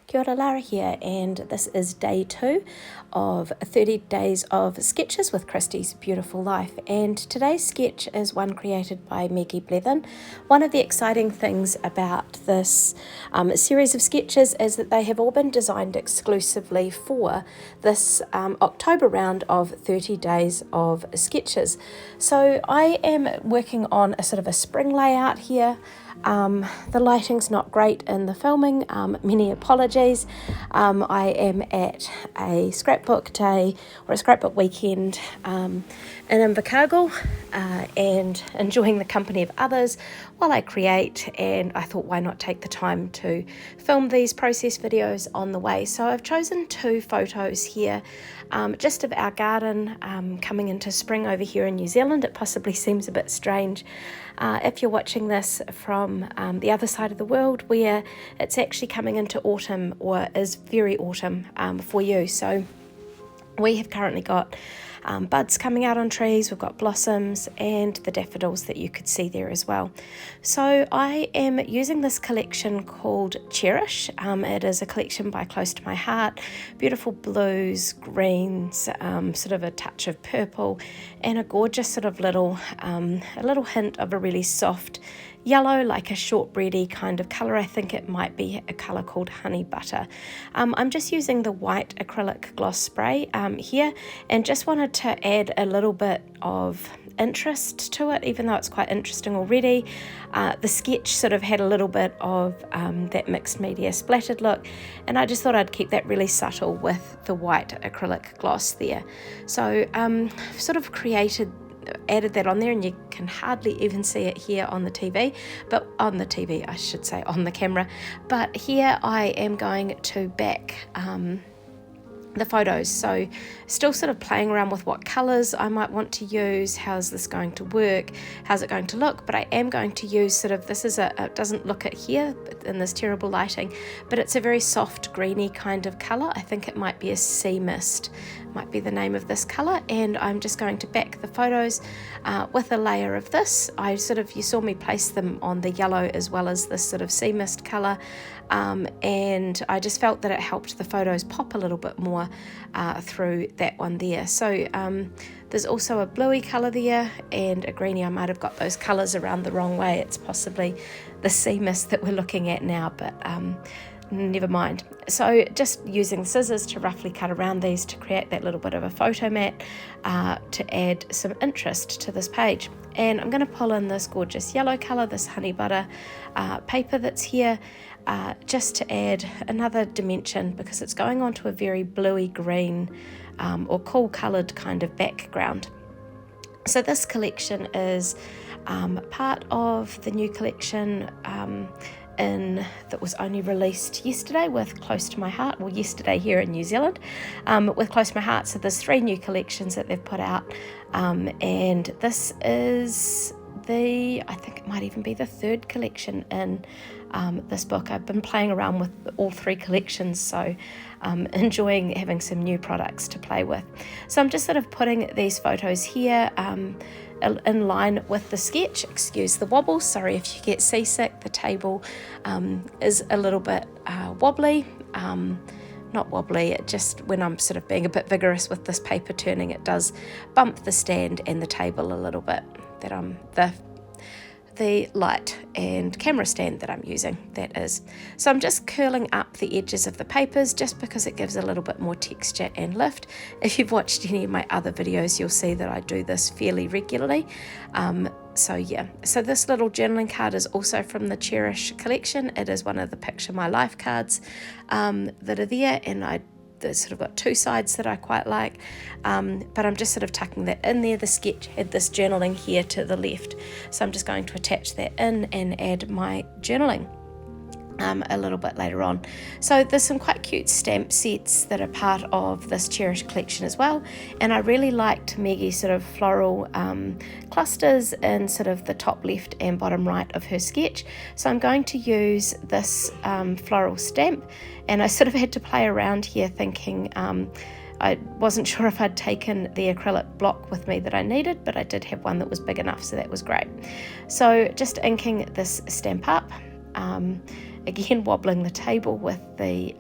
Kia ora, Lara here, and this is day 2 of 30 days of sketches with Christy's Beautiful Life. And today's sketch is one created by Maggie Blevin. One of the exciting things about this series of sketches is that they have all been designed exclusively for this October round of 30 days of sketches. So I am working on a sort of a spring layout here. The lighting's not great in the filming, many apologies. I am at a scrapbook day or a scrapbook weekend in Invercargill and enjoying the company of others while I create, and I thought why not take the time to film these process videos on the way. So I've chosen 2 photos here just of our garden coming into spring over here in New Zealand. It possibly seems a bit strange if you're watching this from the other side of the world where it's actually coming into autumn or is very autumn for you. So we have currently got buds coming out on trees, we've got blossoms and the daffodils that you could see there as well. So I am using this collection called Cherish. It is a collection by Close to My Heart, beautiful blues, greens, sort of a touch of purple and a gorgeous sort of little, a little hint of a really soft yellow, like a shortbready kind of colour. I think it might be a colour called honey butter. I'm just using the white acrylic gloss spray here and just wanted to add a little bit of interest to it, even though it's quite interesting already. The sketch sort of had a little bit of that mixed media splattered look, and I just thought I'd keep that really subtle with the white acrylic gloss there. So sort of added that on there, and you can hardly even see it here on the TV, but on the TV I should say, on the camera. But here I am going to back the photos, so still sort of playing around with what colours I might want to use, how's this going to work, how's it going to look. But I am going to use sort of, this is it doesn't look it here in this terrible lighting, but it's a very soft greeny kind of colour. I think it might be a sea mist, might be the name of this colour, and I'm just going to back the photos with a layer of this. You saw me place them on the yellow as well as this sort of sea mist colour, and I just felt that it helped the photos pop a little bit more through that one there. So there's also a bluey colour there and a greeny. I might have got those colours around the wrong way. It's possibly the sea mist that we're looking at now, but never mind. So just using scissors to roughly cut around these to create that little bit of a photo mat to add some interest to this page. And I'm going to pull in this gorgeous yellow colour, this honey butter paper that's here, just to add another dimension because it's going onto a very bluey green or cool coloured kind of background. So this collection is part of the new collection that was only released yesterday with Close to My Heart, well yesterday here in New Zealand with Close to My Heart. So there's 3 new collections that they've put out, and this is I think it might even be the 3rd collection in this book. I've been playing around with all 3 collections, so enjoying having some new products to play with. So I'm just sort of putting these photos here in line with the sketch. Excuse the wobble, sorry if you get seasick. The table is a little bit wobbly, not wobbly, it just, when I'm sort of being a bit vigorous with this paper turning, it does bump the stand and the table a little bit. That the light and camera stand that I'm using, that is. So I'm just curling up the edges of the papers just because it gives a little bit more texture and lift. If you've watched any of my other videos, you'll see that I do this fairly regularly. So yeah, so this little journaling card is also from the Cherish collection. It is one of the Picture My Life cards that are there, and it's sort of got 2 sides that I quite like, but I'm just sort of tucking that in there. The sketch had this journaling here to the left, so I'm just going to attach that in and add my journaling a little bit later on. So there's some quite cute stamp sets that are part of this Cherish collection as well, and I really liked Maggie's sort of floral clusters in sort of the top left and bottom right of her sketch. So I'm going to use this Floral Stamp, and I sort of had to play around here thinking I wasn't sure if I'd taken the acrylic block with me that I needed, but I did have one that was big enough, so that was great. So just inking this stamp up, again, wobbling the table with the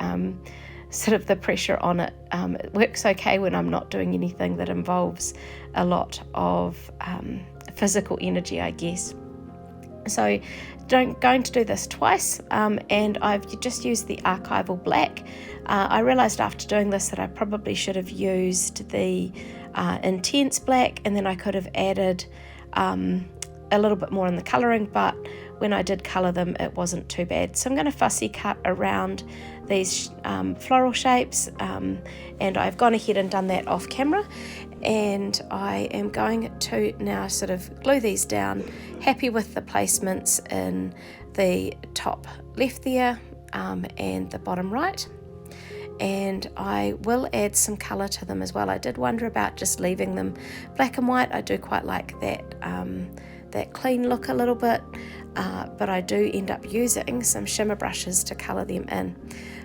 sort of the pressure on it. It works okay when I'm not doing anything that involves a lot of physical energy, I guess. So going to do this twice, and I've just used the archival black. I realised after doing this that I probably should have used the intense black, and then I could have added a little bit more in the colouring, but when I did colour them it wasn't too bad. So I'm going to fussy cut around these floral shapes, and I've gone ahead and done that off camera, and I am going to now sort of glue these down. Happy with the placements in the top left there and the bottom right, and I will add some colour to them as well. I did wonder about just leaving them black and white. I do quite like that clean look a little bit, but I do end up using some shimmer brushes to colour them in.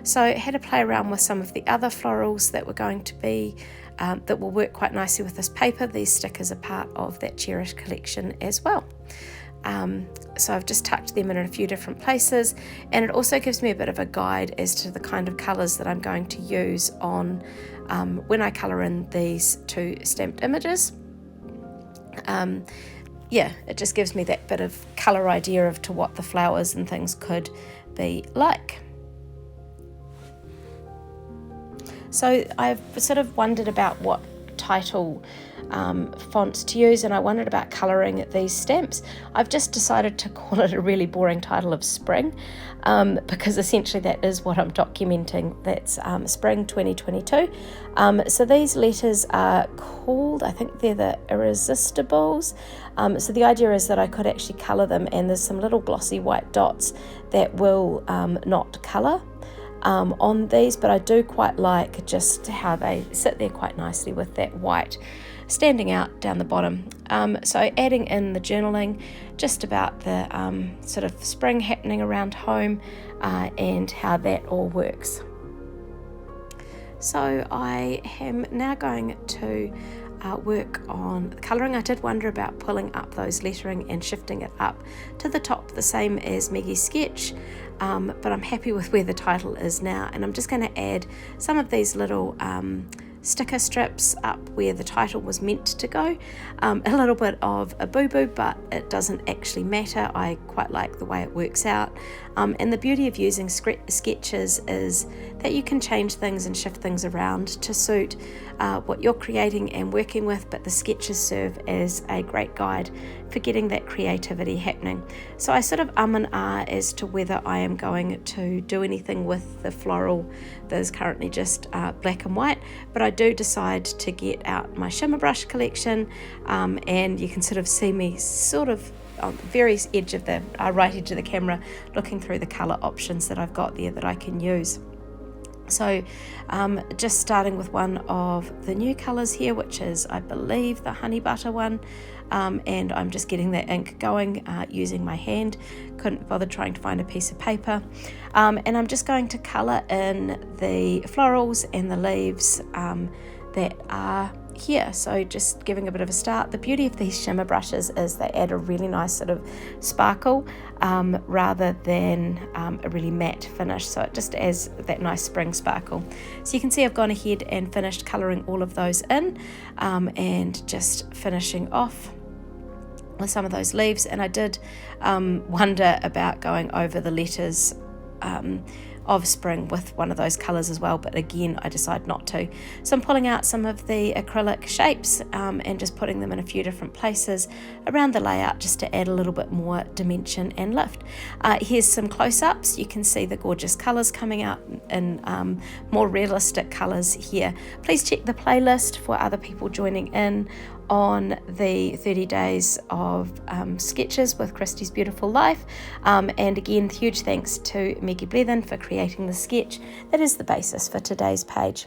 So I had to play around with some of the other florals that were going to be that will work quite nicely with this paper. These stickers are part of that Cherish collection as well. So I've just tucked them in a few different places, and it also gives me a bit of a guide as to the kind of colours that I'm going to use on when I colour in these two stamped images. Yeah, it just gives me that bit of colour idea of to what the flowers and things could be like. So I've sort of wondered about what title fonts to use, and I wondered about colouring these stamps. I've just decided to call it a really boring title of Spring, because essentially that is what I'm documenting. That's Spring 2022. So these letters are called, I think they're the Irresistibles. So the idea is that I could actually colour them, and there's some little glossy white dots that will not colour on these, but I do quite like just how they sit there quite nicely with that white standing out down the bottom. So adding in the journaling, just about the sort of spring happening around home, and how that all works. So I am now going to work on colouring. I did wonder about pulling up those lettering and shifting it up to the top, the same as Maggie's sketch, but I'm happy with where the title is now, and I'm just going to add some of these little sticker strips up where the title was meant to go. A little bit of a boo-boo, but it doesn't actually matter. I quite like the way it works out. And the beauty of using sketches is that you can change things and shift things around to suit what you're creating and working with, but the sketches serve as a great guide for getting that creativity happening. So I sort of and ah as to whether I am going to do anything with the floral that is currently just black and white, but I do decide to get out my shimmer brush collection, and you can sort of see me sort of on the very edge of the right edge of the camera looking through the colour options that I've got there that I can use. So just starting with one of the new colours here, which is, I believe, the honey butter one, and I'm just getting that ink going using my hand. Couldn't bother trying to find a piece of paper, and I'm just going to colour in the florals and the leaves that are here. So just giving a bit of a start. The beauty of these shimmer brushes is they add a really nice sort of sparkle rather than a really matte finish, so it just adds that nice spring sparkle. So you can see I've gone ahead and finished colouring all of those in, and just finishing off with some of those leaves. And I did wonder about going over the letters of spring with one of those colours as well, but again I decided not to. So I'm pulling out some of the acrylic shapes and just putting them in a few different places around the layout just to add a little bit more dimension and lift. Here's some close-ups. You can see the gorgeous colours coming out in more realistic colours here. Please check the playlist for other people joining in on the 30 days of sketches with Christy's Beautiful Life, and again huge thanks to Maggie Blethen for creating the sketch that is the basis for today's page.